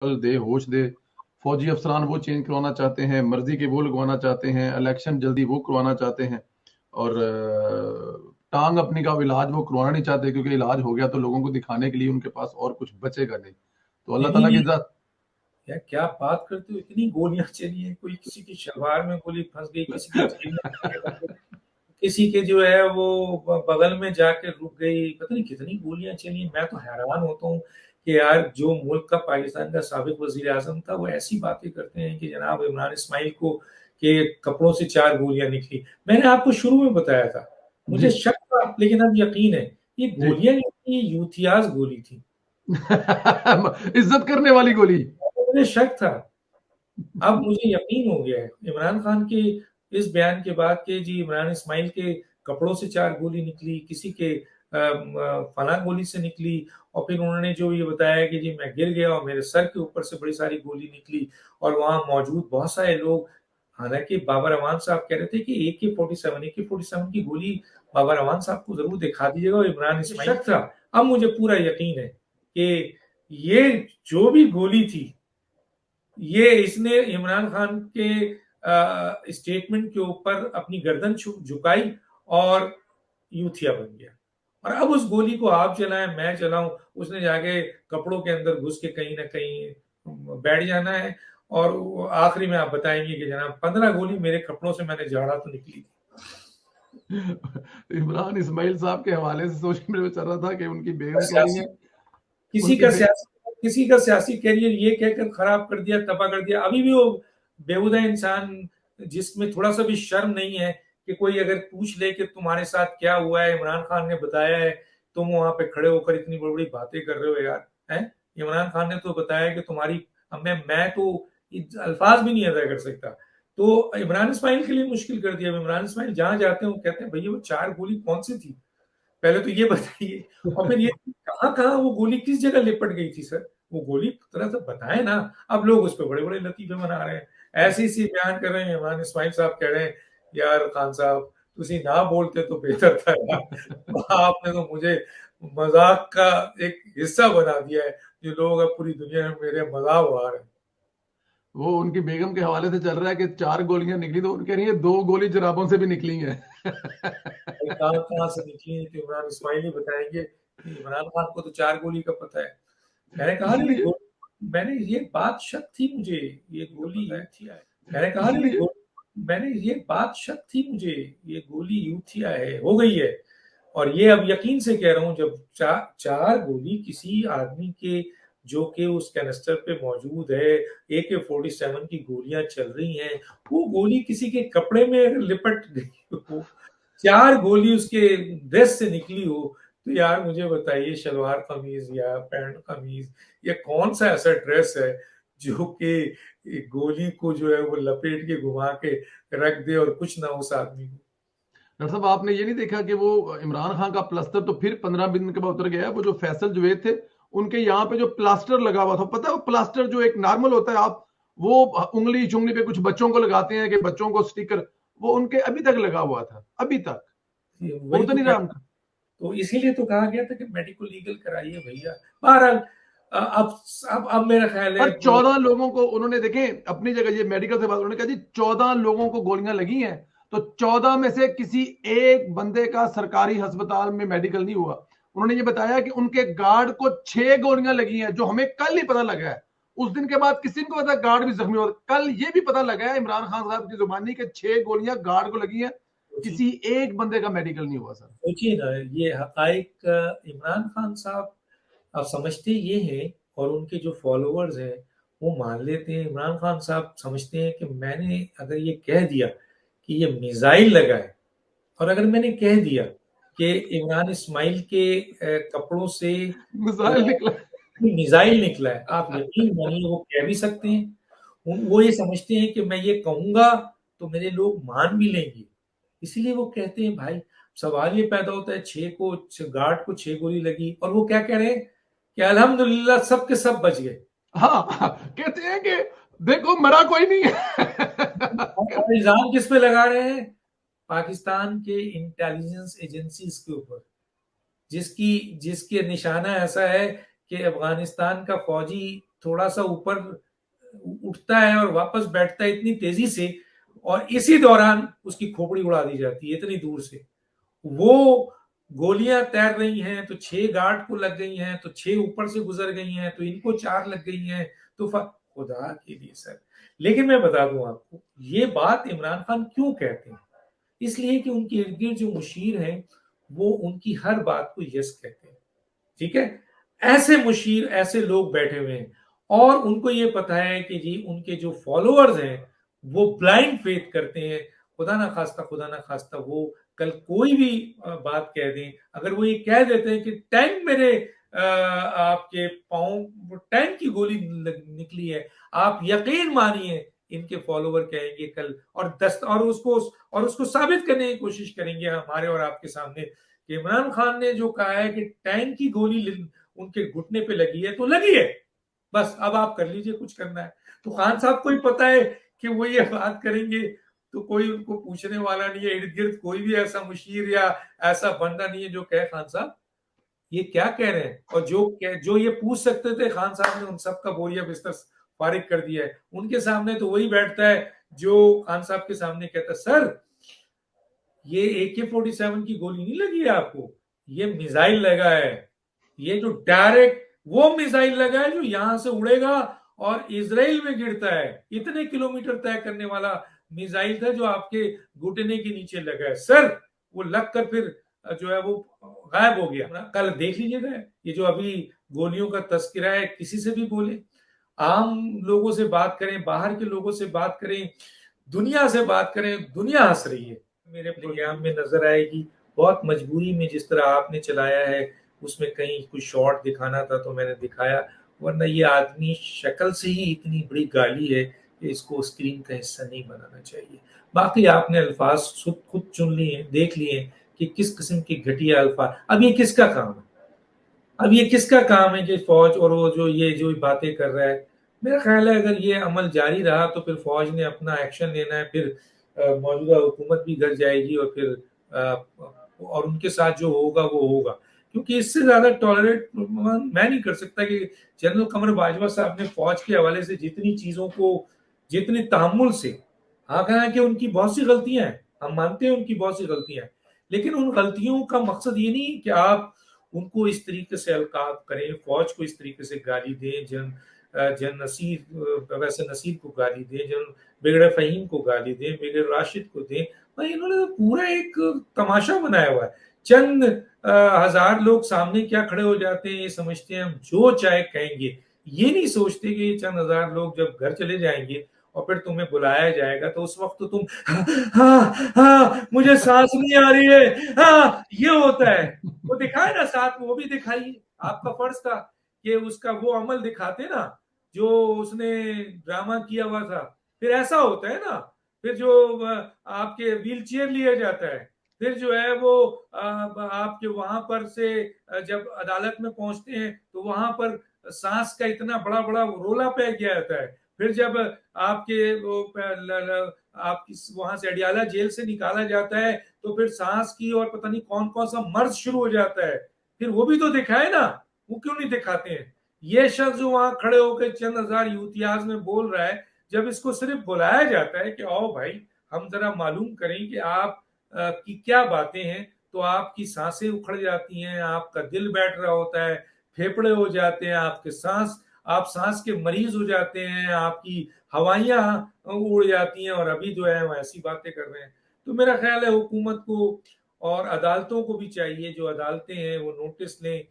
दे, होश दे। फौजी अफसरान वो चेंज करवाना चाहते हैं, मर्जी के वो लगवाना चाहते हैं, इलेक्शन जल्दी वो करवाना चाहते हैं, और टांग अपनी का इलाज वो करवाना नहीं चाहते, क्योंकि इलाज हो गया तो लोगों को दिखाने के लिए उनके पास और कुछ बचेगा नहीं। तो अल्लाह नहीं ताला नहीं, की जात। यार क्या बात करते हो, इतनी गोलियां चली हैं, कोई किसी की शलवार में गोली फंस गई, किसी की जेब में गोली फंस गई, किसी के जो है वो बगल में जाके रुक गई, पता नहीं कितनी गोलियां चली हैं। मैं तो हैरान होता हूँ कि यार जो मुल्क का, पाकिस्तान का साबिक वजीर आजम था, वो ऐसी बातें करते हैं कि जनाब इमरान इस्माइल को के कपड़ों से 4 गोलियां निकली। मैंने आपको शुरू में बताया था, मुझे जी। शक था लेकिन अब यकीन है, ये जी। गोलियां नहीं थी, ये यूथियाज गोली थी। इज्जत करने वाली गोली। मुझे शक था, अब मुझे यकीन हो गया है इमरान खान के इस बयान के बाद कि जी इमरान इस्माइल के कपड़ों से 4 गोली निकली, किसी के फलां गोली से निकली, और फिर उन्होंने जो ये बताया कि जी मैं गिर गया और मेरे सर के ऊपर से बड़ी सारी गोली निकली, और वहां मौजूद बहुत सारे लोग, हालांकि बाबर अमान साहब कह रहे थे कि AK-47 की गोली बाबर अमान साहब को जरूर दिखा दीजिएगा, और इमरान इस्माइल शक था। अब मुझे पूरा यकीन है कि ये जो भी गोली थी, ये इसने इमरान खान के स्टेटमेंट के ऊपर अपनी गर्दन झुकाई और यूथिया बन गया। और अब उस गोली को आप चलाएं, मैं चलाऊं, उसने जाके कपड़ों के अंदर घुस के कहीं ना कहीं बैठ जाना है, और आखिरी में आप बताएंगे कि जनाब 15 गोली मेरे कपड़ों से मैंने झाड़ा तो निकली थी। इमरान इस्माइल साहब के हवाले से सोशल मीडिया में चल रहा था कि उनकी बेगम कह रही सियासी है। किसी उनकी का बे, सियासी किसी का सियासी करियर ये कहकर खराब कर दिया, तबाह कर दिया। अभी भी वो बेहुदा इंसान, जिसमें थोड़ा सा भी शर्म नहीं है, कि कोई अगर पूछ ले कि तुम्हारे साथ क्या हुआ है, इमरान खान ने बताया है, तुम वहां पे खड़े होकर इतनी बड़ी बड़ी बातें कर रहे हो यार। हैं, इमरान खान ने तो बताया कि तुम्हारी, अब मैं तो अल्फाज भी नहीं अदा कर सकता। तो इमरान इस्माइल के लिए मुश्किल कर दिया। इमरान इस्माइल जहां जाते हैं वो कहते हैं भैया वो 4 गोली कौन सी थी, पहले तो ये बताइए। और फिर ये कहाँ कहाँ वो गोली किस जगह लिपट गई थी सर, वो गोली तरह से बताए ना। अब लोग उस पर बड़े बड़े लतीफे बना रहे हैं, ऐसे ही बयान कर रहे हैं। इमरान इस्माइल साहब कह रहे हैं यार खान साहब, तुसी ना बोलते तो बेहतर था यार, आपने तो मुझे मजाक का एक हिस्सा बना दिया है, जो लोग अब पूरी दुनिया में मेरे मजाक उड़ा रहे हैं। वो उनकी बेगम के हवाले से चल रहा है कि 4 गोलियां निकली, तो उनके नहीं 2 गोली जराबों से भी निकली हैं। भाई कहाँ कहाँ से निकली तो इमरान इस्माइल ही बताएंगे, कि इमरान खान को तो 4 गोली का पता है। मैंने कहा नहीं इसीलिए मैंने ये बात शक थी मुझे, ये गोली यूथिया है। मैंने कहा नहीं इसीलिए मैंने ये बात शक थी मुझे, ये गोली यूथिया है, हो गई है। और ये अब यकीन से कह रहा हूं, जब 4 गोली किसी आदमी के, जो कि उस कैनिस्टर पे मौजूद है, AK-47 की गोलियां चल रही हैं, वो गोली किसी के कपड़े में अगर लिपट गई हो, 4 गोली उसके ड्रेस से निकली हो, तो यार मुझे बताइए, शलवार कमीज या पैंट कमीज, ये कौन सा ऐसा ड्रेस है जो कि गोली को जो है वो लपेट के घुमा के रख दे और कुछ ना उस आदमी को। डॉक्टर साहब, आपने ये नहीं देखा कि वो इमरान खान का प्लास्टर तो फिर 15 दिन के बाद उतर गया। वो जो फैसल जुवेद थे, उनके यहाँ पे जो प्लास्टर लगा हुआ था, पता है वो प्लास्टर जो एक नॉर्मल होता है, आप वो उंगली चुंगली पे कुछ बच्चों को लगाते हैं कि बच्चों को स्टिकर, वो उनके अभी तक लगा हुआ था, अभी तक। वो वही उतर तो नहीं कह, रहा उनका। तो इसीलिए तो कहा गया था कि मेडिकल लीगल कराइए भैया। बहरहाल अब मेरा ख्याल है और 14 लोगों को उन्होंने देखे अपनी जगह, ये मेडिकल से बात, उन्होंने कहा जी 14 लोगों को गोलियां लगी हैं, तो 14 में से किसी एक बंदे का सरकारी अस्पताल में मेडिकल नहीं हुआ। उन्होंने ये बताया कि उनके गार्ड को 6 गोलियां लगी हैं, जो हमें कल ही पता लगा है। उस दिन के बाद किसी को पता गार्ड भी जख्मी हुआ, कल ये भी पता लगा है इमरान खान साहब की जुबानी के 6 गोलियां गार्ड को लगी हैं, सोचिए किसी एक बंदे का मेडिकल नहीं हुआ सर। सोचिए ना, ये हकाइक इमरान खान साहब आप समझते ये हैं, और उनके जो फॉलोअर्स हैं वो मान लेते हैं। इमरान खान साहब समझते हैं कि मैंने अगर ये कह दिया कि ये मिसाइल लगा है, और अगर मैंने कह दिया कि इमरान इस्माइल के कपड़ों से मिसाइल निकला। मिसाइल निकला है, आप यकीन मानिए वो कह भी सकते हैं। वो ये समझते हैं कि मैं ये कहूंगा तो मेरे लोग मान भी लेंगे, इसीलिए वो कहते हैं भाई। सवाल ये पैदा होता है, गार्ड को 6 गोली लगी, और वो क्या कह रहे हैं कि अल्हम्दुलिल्लाह सब के सब बच गए। हाँ, कहते हैं कि देखो मरा कोई नहीं है। और इल्जाम किस पे लगा रहे हैं? पाकिस्तान के इंटेलिजेंस एजेंसीज के ऊपर, जिसकी जिसके निशाना ऐसा है कि अफगानिस्तान का फौजी थोड़ा सा ऊपर उठता है और वापस बैठता है इतनी तेजी से, और इसी दौरान उसकी खोपड़ी उड़ा दी जाती है इतनी दूर से। वो गोलियां तैर रही हैं तो 6 गार्ड को लग गई हैं, तो 6 ऊपर से गुजर गई हैं, तो इनको 4 लग गई हैं। तो खुदा के लिए सर। लेकिन मैं बता दूं आपको, ये बात इमरान खान क्यों कहते हैं? इसलिए कि उनके इर्द गिर्द जो मुशीर हैं वो उनकी हर बात को यस कहते हैं। ठीक है, ऐसे मुशीर, ऐसे लोग बैठे हुए हैं, और उनको ये पता है कि जी उनके जो फॉलोअर्स हैं वो ब्लाइंड फेथ करते हैं। खुदा ना खास्ता वो कल कोई भी बात कह दें, अगर वो ये कह देते हैं कि टैंक मेरे आपके पाँव, टैंक की गोली निकली है, आप यकीन मानिए इनके फॉलोवर कहेंगे कल, और उसको साबित करने की कोशिश करेंगे हमारे और आपके सामने कि इमरान खान ने जो कहा है कि टैंक की गोली उनके घुटने पे लगी है तो लगी है, बस अब आप कर लीजिए कुछ करना है। तो खान साहब को ही पता है कि वो ये बात करेंगे तो कोई उनको पूछने वाला नहीं है, इर्द गिर्द कोई भी ऐसा मुशीर या ऐसा बंदा नहीं है जो कहे खान साहब ये क्या कह रहे हैं। और जो ये पूछ सकते थे, खान साहब ने उन सबका बोरिया बिस्तर फारिग कर दिया है। उनके सामने तो वही बैठता है जो खान साहब के सामने कहता है, सर ये AK-47 की गोली नहीं लगी है आपको, ये मिसाइल लगा है, ये जो डायरेक्ट वो मिसाइल लगा है जो यहां से उड़ेगा और इजराइल में गिरता है, इतने किलोमीटर तय करने वाला मिसाइल था जो आपके घुटने के नीचे लगा है सर। वो लगकर फिर जो है वो गायब हो गया। कल देख लीजिएगा, ये जो अभी गोलियों का तस्करा है, किसी से भी बोले, आम लोगों से बात करें, बाहर के लोगों से बात करें, दुनिया से बात करें, दुनिया हंस रही है। मेरे प्रोग्राम में नजर आएगी, बहुत मजबूरी में जिस तरह आपने चलाया है, उसमें कहीं कुछ शॉर्ट दिखाना था तो मैंने दिखाया, वरना ये आदमी शक्ल से ही इतनी बड़ी गाली है कि इसको स्क्रीन का हिस्सा नहीं बनाना चाहिए। बाकी आपने अल्फाज खुद चुन लिए, देख लिए कि किस किस्म की घटिया अल्फाज। अब ये किसका काम है? अब ये किसका काम है कि फौज और वो जो बातें कर रहा है? मेरा ख्याल है अगर ये अमल जारी रहा तो फिर फौज ने अपना एक्शन लेना है, फिर मौजूदा हुकूमत भी गिर जाएगी, और फिर और उनके साथ जो होगा वो होगा, क्योंकि इससे ज्यादा टॉलरेट मैं नहीं कर सकता कि जनरल कमर बाजवा साहब ने फौज के हवाले से जितनी चीजों को, जितनी तहम्मुल से, हाँ कहा कि उनकी बहुत सी गलतियां हैं, हम मानते हैं उनकी बहुत सी गलतियां हैं, लेकिन उन गलतियों का मकसद ये नहीं कि आप उनको इस तरीके से अलकाब करें, फौज को इस तरीके से गाली दें, जन नसीर वैसे नसीर को गाली दें, जन बिगड़े फहीम को गाली दें, बिगड़े राशिद को दें। भाई इन्होंने तो पूरा एक तमाशा बनाया हुआ है। चंद हजार लोग सामने क्या खड़े हो जाते हैं, ये समझते हैं हम जो चाहे कहेंगे, ये नहीं सोचते कि चंद हजार लोग जब घर चले जाएंगे और फिर तुम्हें बुलाया जाएगा तो उस वक्त तो तुम हाँ हाँ मुझे सांस नहीं आ रही है, हाँ ये होता है। वो दिखाए ना साथ में, वो भी दिखाइए, आपका फर्ज था कि उसका वो अमल दिखाते ना जो उसने ड्रामा किया हुआ था। फिर ऐसा होता है ना, फिर जो आपके व्हील चेयर लिया जाता है, फिर जो है वो आपके वहां पर से जब अदालत में पहुंचते हैं तो वहां पर सांस का इतना बड़ा बड़ा रोला पै गया जाता है। फिर जब आपके वो आपकी वहां से अडियाला जेल से निकाला जाता है तो फिर सांस की और पता नहीं कौन कौन सा मर्ज शुरू हो जाता है, फिर वो भी तो दिखाए ना, वो क्यों नहीं दिखाते हैं? ये शख्स जो वहां खड़े होकर चंद हजार यूतियाज में बोल रहा है, जब इसको सिर्फ बुलाया जाता है कि आओ भाई हम जरा मालूम करें कि आप की क्या बातें हैं, तो आपकी सांसें उखड़ जाती हैं, आपका दिल बैठ रहा होता है, फेफड़े हो जाते हैं, आप सांस के मरीज हो जाते हैं, आपकी हवाइयां उड़ जाती हैं, और अभी जो है वो ऐसी बातें कर रहे हैं। तो मेरा ख्याल है हुकूमत को और अदालतों को भी चाहिए, जो अदालतें हैं वो नोटिस लें